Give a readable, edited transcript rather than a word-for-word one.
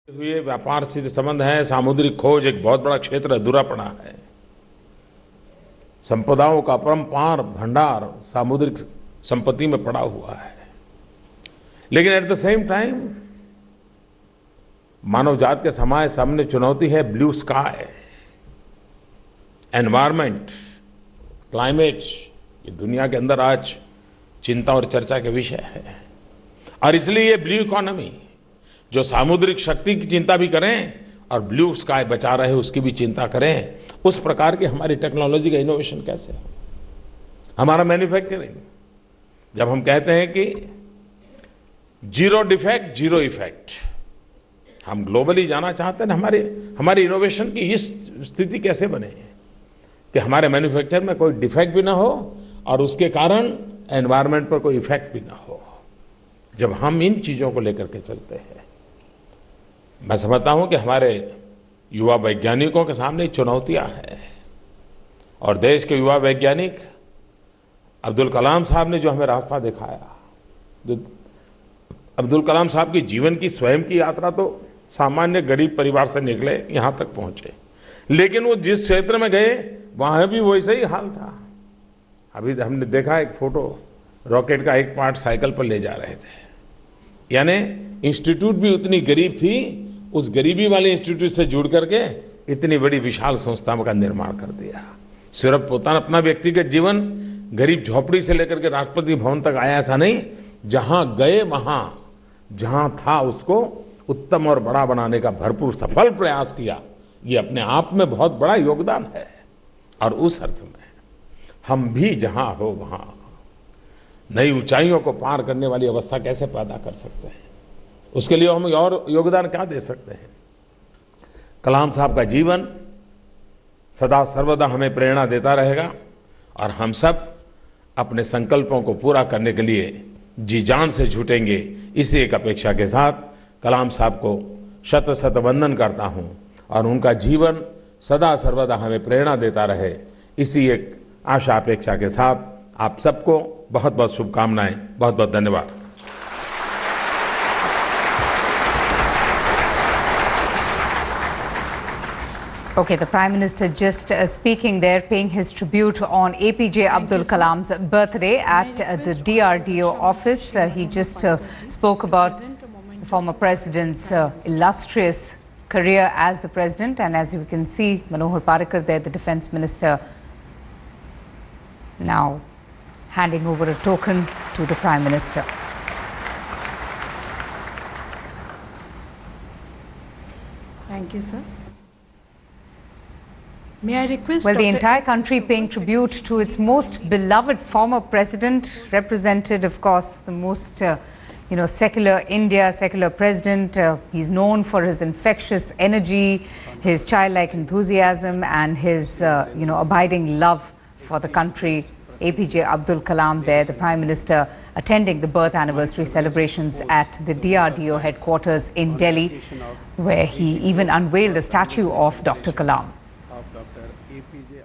हुए व्यापार से संबंध है। सामुद्रिक खोज एक बहुत बड़ा क्षेत्र अधूरा पड़ा है। संपदाओं का अपरंपार भंडार सामुद्रिक संपत्ति में पड़ा हुआ है। लेकिन एट द सेम टाइम मानव जात के सामने चुनौती है ब्लू स्काई, एनवायरमेंट, क्लाइमेट। ये दुनिया के अंदर आज चिंता और चर्चा के विषय है। और इसलिए ये ब्लू इकोनॉमी जो सामुद्रिक शक्ति की चिंता भी करें और ब्लू स्काई बचा रहे उसकी भी चिंता करें, उस प्रकार की हमारी टेक्नोलॉजी का इनोवेशन कैसे हो, हमारा मैन्युफैक्चरिंग। जब हम कहते हैं कि जीरो डिफेक्ट जीरो इफेक्ट, हम ग्लोबली जाना चाहते हैं, हमारी इनोवेशन की इस स्थिति कैसे बने कि हमारे मैन्युफैक्चर में कोई डिफेक्ट भी ना हो और उसके कारण एनवायरनमेंट पर कोई इफेक्ट भी ना हो। जब हम इन चीजों को लेकर के चलते हैं, मैं समझता हूं कि हमारे युवा वैज्ञानिकों के सामने चुनौतियां हैं। और देश के युवा वैज्ञानिक अब्दुल कलाम साहब ने जो हमें रास्ता दिखाया, अब्दुल कलाम साहब की जीवन की स्वयं की यात्रा तो सामान्य गरीब परिवार से निकले, यहां तक पहुंचे, लेकिन वो जिस क्षेत्र में गए वहां भी वैसे ही हाल था। अभी हमने देखा एक फोटो, रॉकेट का एक पार्ट साइकिल पर ले जा रहे थे। यानी इंस्टीट्यूट भी उतनी गरीब थी, उस गरीबी वाले इंस्टीट्यूट से जुड़ करके इतनी बड़ी विशाल संस्थाओं का निर्माण कर दिया। सिर्फ पोता अपना व्यक्तिगत जीवन गरीब झोपड़ी से लेकर के राष्ट्रपति भवन तक आया, ऐसा नहीं। जहां गए वहां जहां था उसको उत्तम और बड़ा बनाने का भरपूर सफल प्रयास किया। ये अपने आप में बहुत बड़ा योगदान है। और उस अर्थ में हम भी जहां हो वहां नई ऊंचाइयों को पार करने वाली अवस्था कैसे पैदा कर सकते हैं, उसके लिए हम और योगदान क्या दे सकते हैं। कलाम साहब का जीवन सदा सर्वदा हमें प्रेरणा देता रहेगा और हम सब अपने संकल्पों को पूरा करने के लिए जी जान से जुटेंगे। इसी एक अपेक्षा के साथ कलाम साहब को शत शत वंदन करता हूं और उनका जीवन सदा सर्वदा हमें प्रेरणा देता रहे, इसी एक आशा अपेक्षा के साथ आप सबको बहुत बहुत शुभकामनाएं, बहुत बहुत धन्यवाद। Okay, the Prime Minister just speaking there, paying his tribute on APJ Abdul Kalam's birthday at the DRDO office. He just spoke about the former president's illustrious career as the president, and as you can see, Manohar Parrikar there, the defense minister, now handing over a token to the Prime Minister. Thank you, sir. May I request? Well, the entire country paying tribute to its most beloved former president, represented, of course, the most, secular India, secular president. He's known for his infectious energy, his childlike enthusiasm, and his, abiding love for the country. APJ Abdul Kalam there, the Prime Minister attending the birth anniversary celebrations at the DRDO headquarters in Delhi, where he even unveiled a statue of Dr. Kalam. Dr. APJ